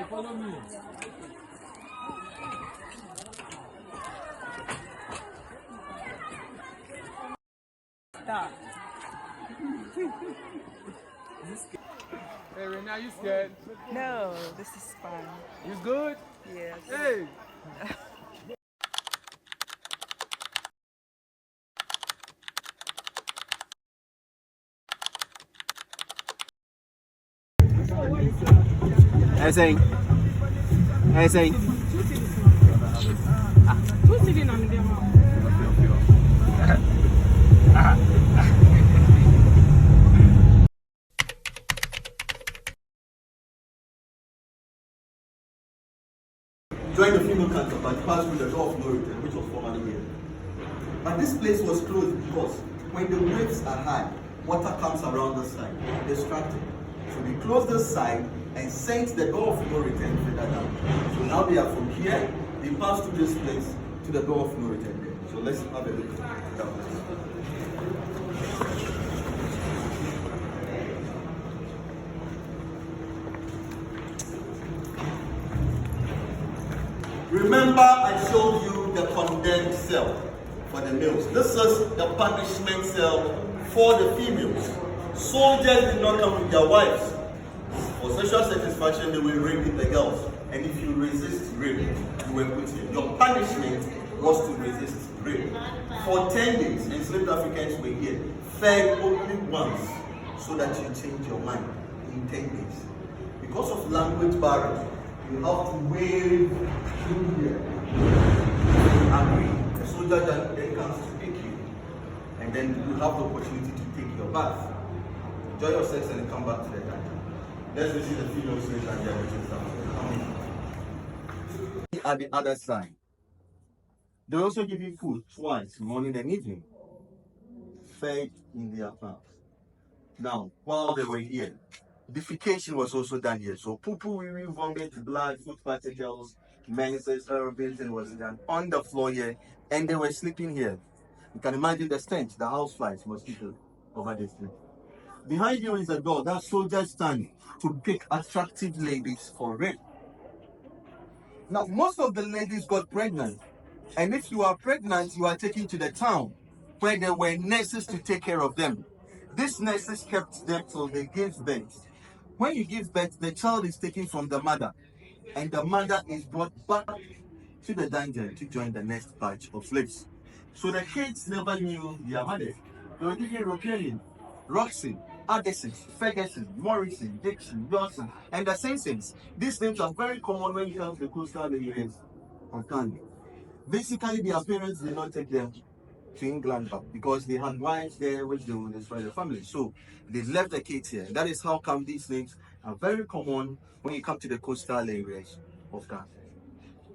Follow me. Stop. Hey, Renee, are you scared? No, this is fun. You good? Yes. Hey. Essay. Essay. Who's sitting on the Joined the female counterpart, passed through the door of no return, which was formerly here. But this place was closed because when the waves are high, water comes around the side, distracted. So they closed the side and sent the door of no return further down. So now they are from here, they pass through this place to the door of no return there. So let's have a look down. Remember, I showed you the condemned cell for the males. This is the punishment cell for the females. Soldiers did not come with their wives. For sexual satisfaction, they will rape the girls. And if you resist rape, you were put here. Your punishment was to resist rape. For 10 days, enslaved Africans were here, fed only once, so that you change your mind in 10 days. Because of language barrier, you have to wave through here. Agree. The soldier then comes to pick you. And then you have the opportunity to take your bath. Enjoy your sex and come back to the dungeon. Let's visit the female slaves and their waiting. At the other side. They also give you food twice, morning and evening. Fed in their mouths. Now, while they were here, defecation was also done here. So poo-poo, wee-wee, vomit, blood, food particles, menses, everything was done on the floor here, and they were sleeping here. You can imagine the stench, the houseflies, mosquitoes over the street. Behind you is a door that soldiers stand to pick attractive ladies for rape. Now, most of the ladies got pregnant, and if you are pregnant, you are taken to the town where there were nurses to take care of them. These nurses kept them till they gave birth. When you give birth, the child is taken from the mother, and the mother is brought back to the dungeon to join the next batch of slaves. So the kids never knew their mother. They were thinking Rochellian, Roxy, Addison, Ferguson, Morrison, Dixon, Johnson, and the Simpsons. These names are very common when you have the coastal areas of Ghana. Basically, their parents did not take them to England because they had wives there which they would destroy the family. So they left the kids here. That is how come these names are very common when you come to the coastal areas of Ghana.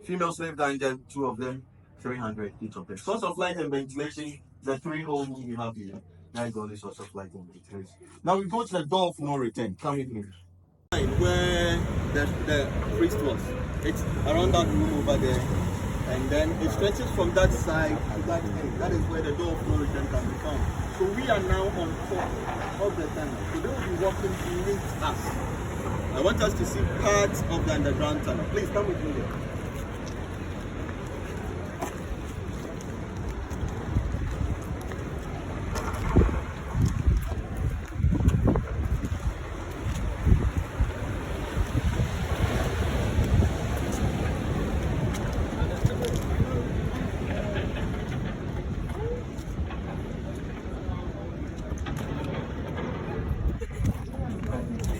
Female slave dungeon, 2 of them, 300 each of them. Source of light and ventilation, the 3 holes you have here. That is the only source of light and ventilation. Now we go to the door of no return. Come with me. Where the priest was. It's around that room over there. And then it stretches from that side to that end. That is where the door of no return can be found. So we are now on top of the tunnel. So they will be walking beneath us. I want us to see parts of the underground tunnel. Please come with me here.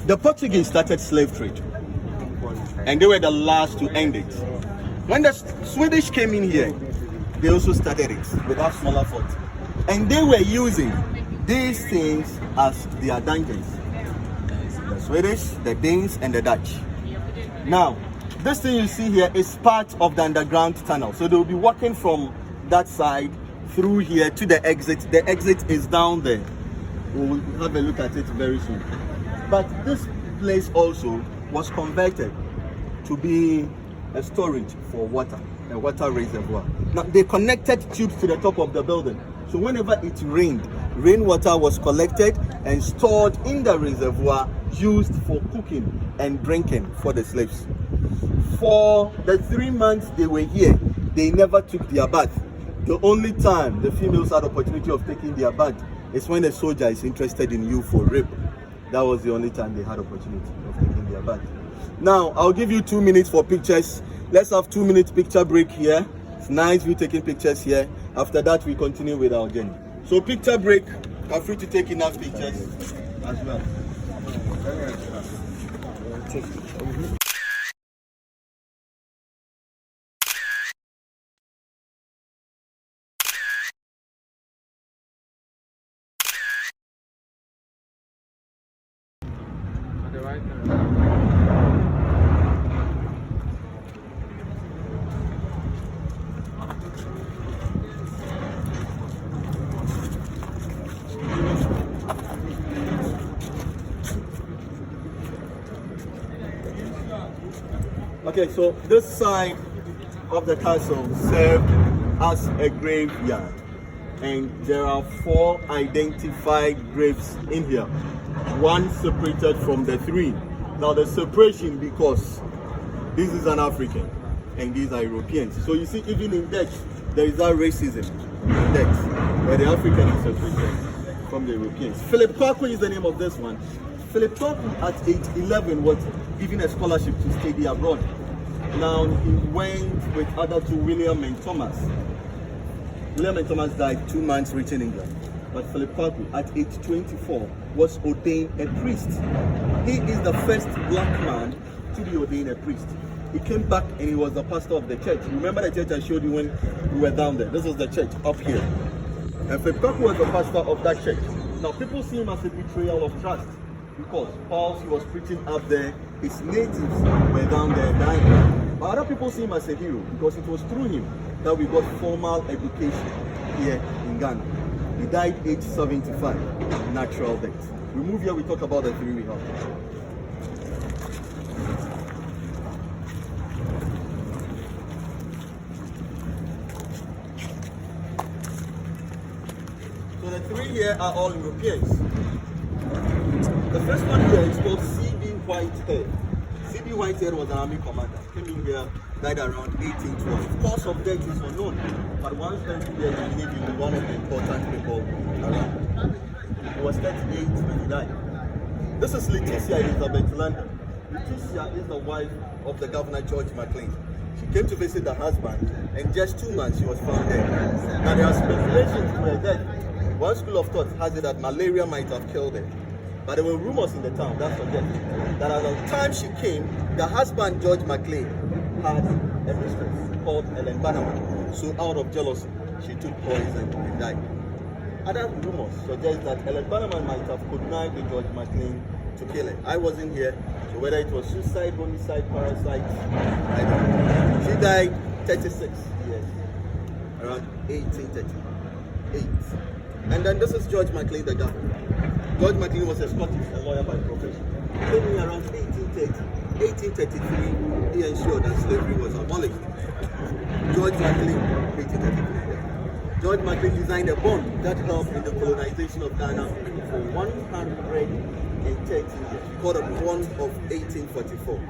The Portuguese started slave trade, and they were the last to end it. When the Swedish came in here, they also started it with that smaller fort, and they were using these things as their dungeons. The Swedish, the Danes, and the Dutch. Now, this thing you see here is part of the underground tunnel, so they will be walking from that side through here to the exit. The exit is down there. We'll have a look at it very soon. But this place also was converted to be a storage for water, a water reservoir. Now they connected tubes to the top of the building. So whenever it rained, rainwater was collected and stored in the reservoir, used for cooking and drinking for the slaves. For the 3 months they were here, they never took their bath. The only time the females had opportunity of taking their bath is when a soldier is interested in you for rape. That was the only time they had opportunity of taking their bath. Now, I'll give you 2 minutes for pictures. Let's have 2 minutes picture break here. It's nice we taking pictures here. After that, we continue with our journey. So picture break. I'm free to take enough pictures as well. Okay, so this side of the castle served as a graveyard, and there are 4 identified graves in here, 1 separated from the 3. Now the separation because this is an African and these are Europeans. So you see, even in death, there is that racism in death, where the African is separated from the Europeans. Philip Kwaku is the name of this one. Philip Kwaku at age 11 was given a scholarship to study abroad. Now he went with other 2, William and Thomas. William and Thomas died 2 months reaching England. But Philip Kwaku at age 24 was ordained a priest. He is the first black man to be ordained a priest. He came back and he was the pastor of the church. Remember the church I showed you when we were down there? This was the church up here. And Philip Kwaku was the pastor of that church. Now people see him as a betrayal of trust, because whilst he was preaching up there, his natives were down there dying. But other people see him as a hero, because it was through him that we got formal education here in Ghana. He died age 75, natural death. We move here, we talk about the 3 we have. So the 3 here are all Europeans. The first one here is called C.B. Whitehead. C.B. Whitehead was an army commander. Came in here, died around 1812. Cause of death is unknown, but once went here, he believed he was one of the important people around. He was 38 when he died. This is Leticia Elizabeth London. Leticia is the wife of the Governor George McLean. She came to visit the husband, and just 2 months she was found dead. Now there are speculations to her death. One school of thought has it that malaria might have killed her. But there were rumors in the town that suggested that at the time she came, the husband, George McLean, had a mistress called Ellen Bannerman. So out of jealousy, she took poison and died. Other rumors suggest that Ellen Bannerman might have connived with George McLean to kill her. I wasn't here, so whether it was suicide, homicide, parasite, I don't know. She died 36 years, around 1838. And then this is George McLean, the governor. George McLean was a Scottish, a lawyer by profession. He came in around 1830. 1833, he ensured that slavery was abolished. George McLean, 1833. George McLean designed a bond that helped in the colonization of Ghana for 130 years. We call it the Bond of 1844.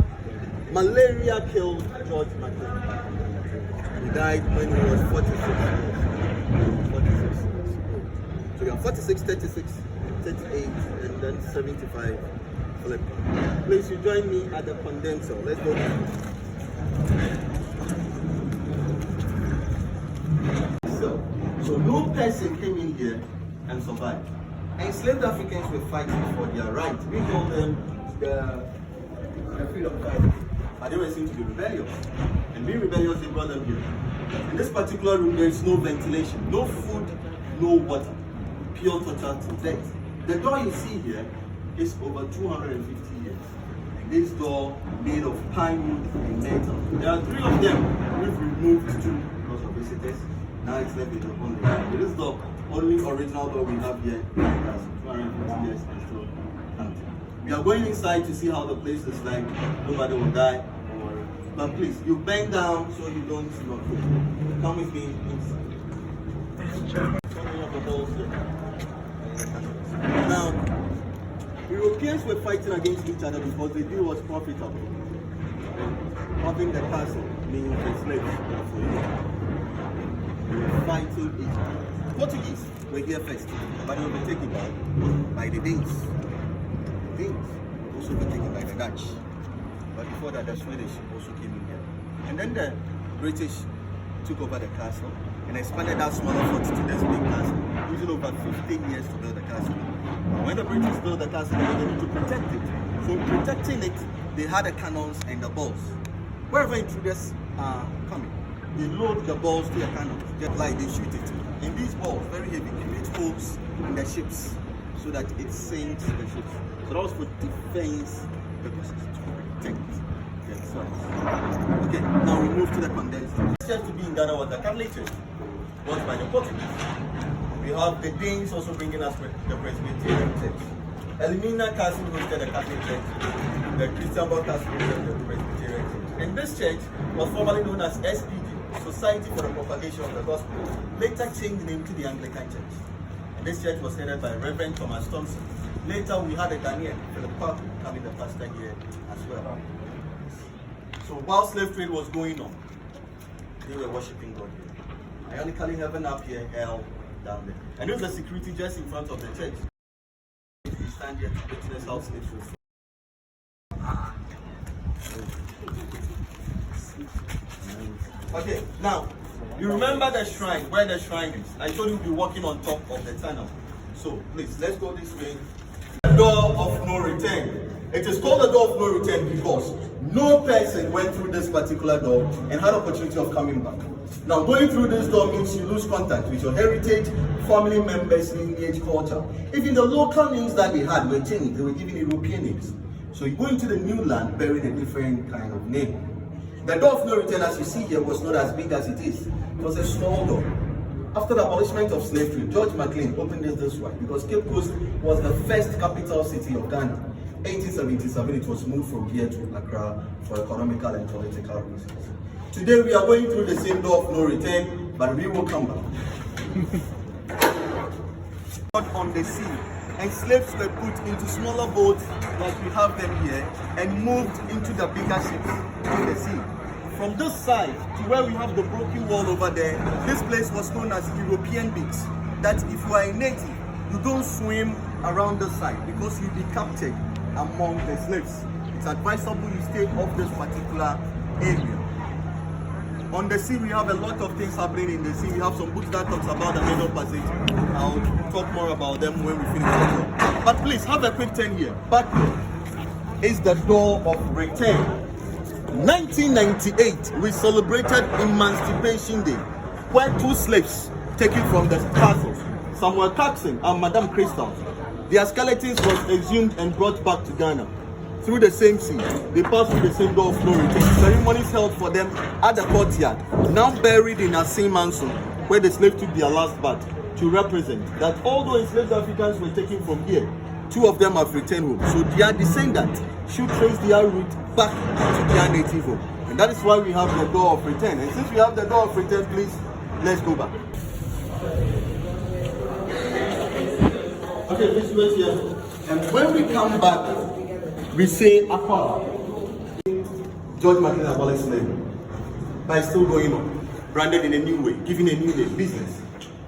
Malaria killed George McLean. He died when he was 46 years. 46 years. So we have 46, 36, 38, and then 75. Please, you join me at the condenser. Let's go. So no person came in here and survived. Enslaved Africans were fighting for their rights. We call them the freedom fighters. But they were seen to be rebellious. And being rebellious, they brought them here. In this particular room, there is no ventilation, no food, no water. Pure total to death. The door you see here is over 250 years. This door made of pine wood and metal. There are 3 of them. We've removed 2 because of visitors. Now it's left with the only. This door, only original door we have here, has 250 years and still empty. We are going inside to see how the place is like. Nobody will die or But please, you bend down so you don't knock. Come with me inside. Turning up the balls there. Now, Europeans were fighting against each other because the deal was profitable. Having the castle means the slaves were for you. They were fighting each other. Portuguese were here first, but they were taken by the Danes. Danes also were taken by the Dutch. But before that, the Swedish also came in here. And then the British took over the castle and expanded that smaller fort to this big castle, using over 15 years to build the castle. When the British built the castle, they needed to protect it. So in protecting it, they had the cannons and the balls. Wherever intruders are coming, they load the balls to the cannons, just like they shoot it. And these balls, very heavy, create holes in the ships so that it sinks the ships. So that was for defense purposes, to protect themselves. Okay, now we move to the condensed. The church to be in Ghana was the Catholic Church, built by the Portuguese. We have the Danes also bringing us the Presbyterian Church. Elimina Castle hosted the Catholic Church. The Christian Castle hosted the Presbyterian Church. And this church was formerly known as SPD, Society for the Propagation of the Gospel, later changed the name to the Anglican Church. And this church was headed by Reverend Thomas Thompson. Later we had a Ghanaian, Philip Park, becoming the pastor here as well. So while slave trade was going on, they were worshipping God here. Ironically, heaven up here, hell down there. And there's a security just in front of the church. We stand here to witness how slaves were free. Okay, now, you remember the shrine, where the shrine is. I told you we'll be walking on top of the tunnel. So, please, let's go this way. The door of no return. It is called the door of no return because no person went through this particular door and had opportunity of coming back. Now, going through this door means you lose contact with your heritage, family members, lineage, culture. Even the local names that they had were changed. They were given European names. So you go into the new land bearing a different kind of name. The door of no return, as you see here, was not as big as it is. It was a small door. After the abolishment of slavery, George McLean opened this way because Cape Coast was the first capital city of Ghana. 1877, it was moved from here to Accra for economical and political reasons. Today we are going through the same door of no return, but we will come back. On the sea, and slaves were put into smaller boats like we have them here and moved into the bigger ships in the sea. From this side to where we have the broken wall over there, this place was known as European Beach. That if you are a native, you don't swim around this side because you'll be captured among the slaves. It's advisable you stay off this particular area. On the sea, we have a lot of things happening in the sea. We have some books that talks about the Middle Passage. I'll talk more about them when we finish the door. But please, have a quick turn here. Back is the door of return. 1998, we celebrated Emancipation Day, where two slaves taken from the castles, Samuel Caxton and Madame Crystals, their skeletons was exhumed and brought back to Ghana. Through the same sea, they passed through the same door of no return. Ceremonies held for them at the courtyard, now buried in a same mansion where the slaves took their last bath, to represent that although enslaved Africans were taken from here, two of them have returned home. So their descendants should trace their route back to their native home. And that is why we have the door of return. And since we have the door of return, please, let's go back. Okay, please wait here. And when we come back, we say Aqua. George McLean abolished slavery. But it's still going on. Branded in a new way, given a new name, business,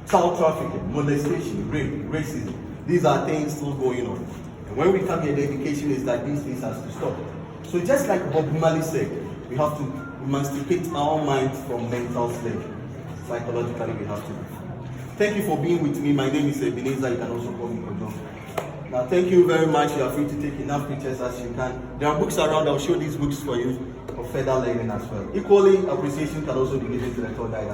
child trafficking, molestation, rape, racism. These are things still going on. And when we come here, the education is that these things have to stop. So just like Bob Marley said, we have to emancipate our minds from mental slavery. Psychologically, we have to. Thank you for being with me. My name is Ebenezer. You can also call me Kojo. Now, thank you very much. You are free to take enough pictures as you can. There are books around. I'll show these books for you for further learning as well. Equally, appreciation can also be given to the tour guide.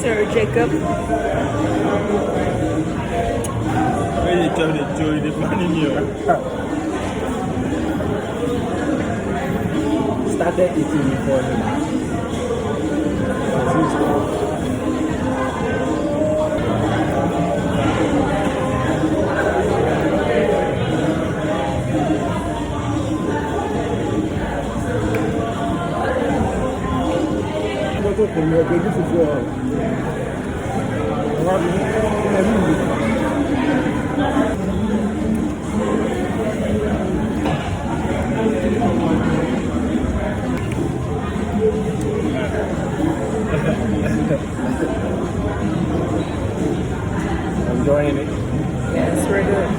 Sir Jacob. When you tell the joy, the man in you. Started eating before him. Enjoying it. Yeah, it's very good.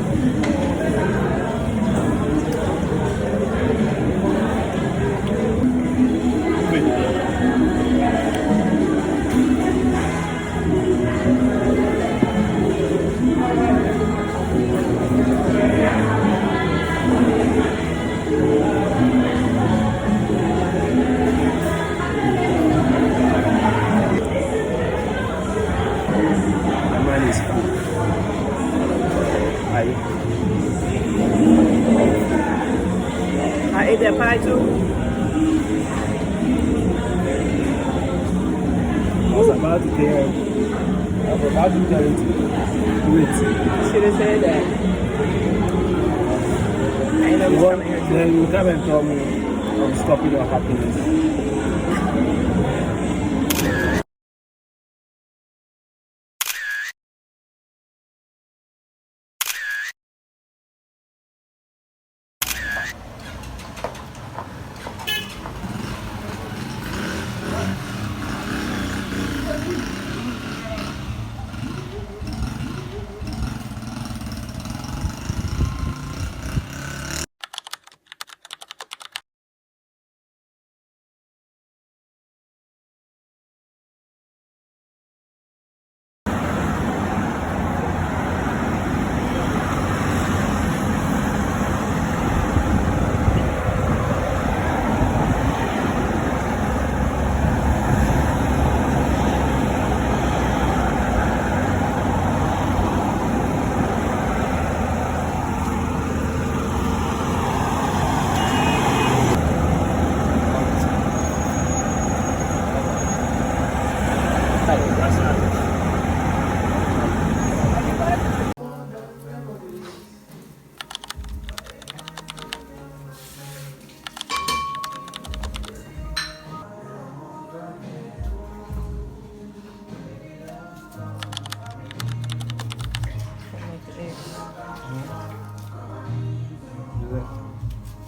The man is cool. I ate that pie too. I was about to tell you. I was about to tell you to wait. Should have said that. I ain't never Well, come here. then you come and tell me I'm stopping your happiness.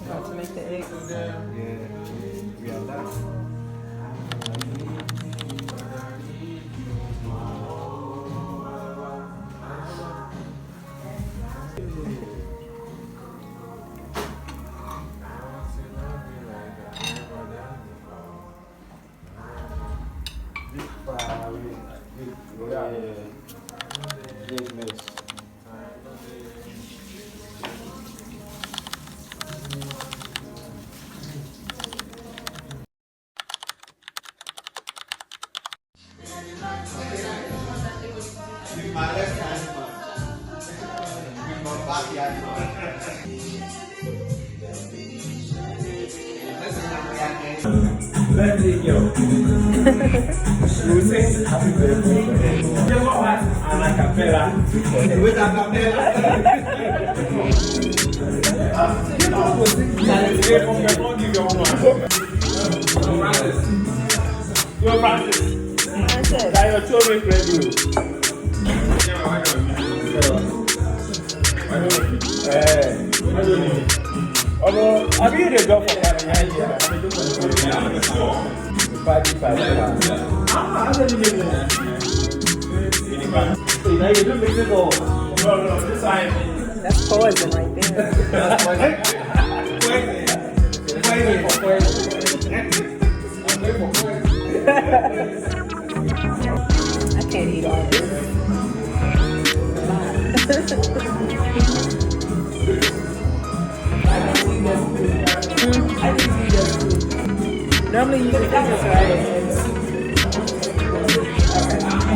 About to make the eggs. Yeah, we are done. My left hand, with my backyard. Let's take you. You say happy birthday. You know what? I'm a cappella. With a Your Francis. That your children ready. Although, have you the job for 9 years? No, this time. That's poison right there. I can't eat all this. Normally you can eat this, right? Okay.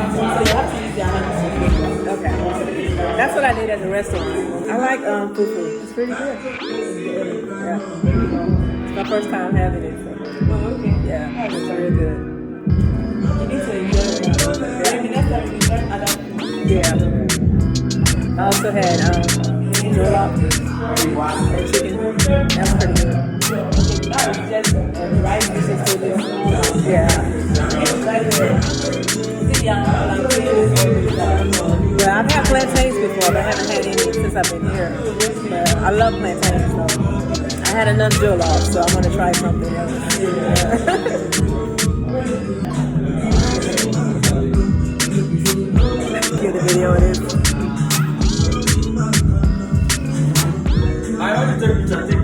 I did at the restaurant. I like fufu. It's pretty good. Yeah. It's my first time having it. So. Oh, okay. Yeah, it's very good. You need to enjoy it. Yeah. I also had jollof and chicken. That's pretty good. Rice dishes too. Yeah. Yeah, I've had plantains before, but I haven't had any since I've been here. But I love plantains, so I had enough jollof, so I'm gonna try something else. Yeah. Give the video it is. I already took picture.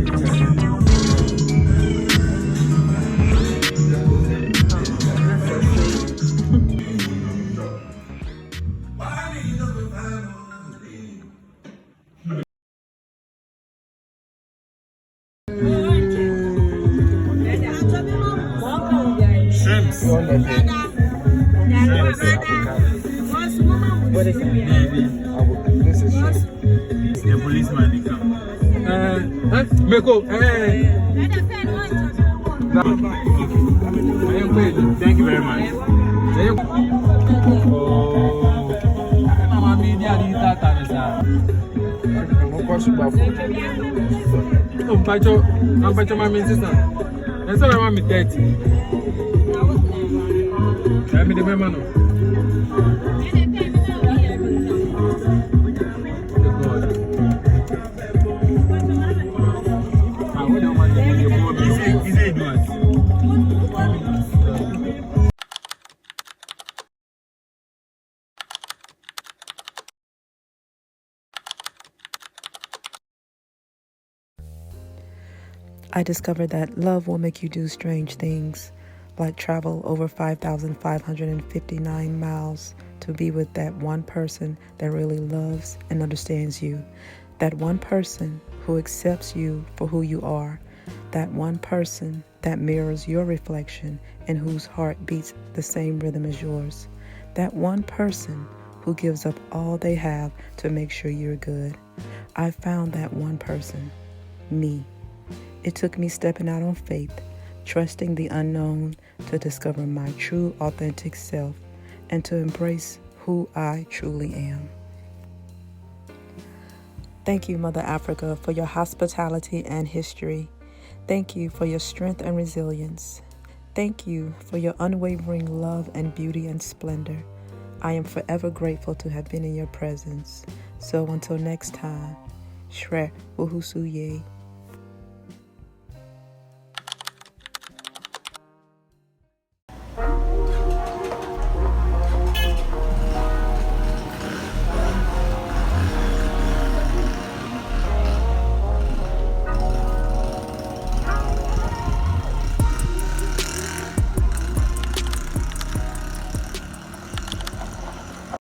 Shrimps. What is it? This is shrimp. The policeman they come. Meko, Thank you very much. Mama media di tata nisa. I'm my sister. And so I want me 30. I mean the man. I discovered that love will make you do strange things, like travel over 5,559 miles to be with that one person that really loves and understands you, that one person who accepts you for who you are, that one person that mirrors your reflection and whose heart beats the same rhythm as yours, that one person who gives up all they have to make sure you're good. I found that one person, me. It took me stepping out on faith, trusting the unknown to discover my true, authentic self and to embrace who I truly am. Thank you, Mother Africa, for your hospitality and history. Thank you for your strength and resilience. Thank you for your unwavering love and beauty and splendor. I am forever grateful to have been in your presence. So until next time, Shre Wuhusuye.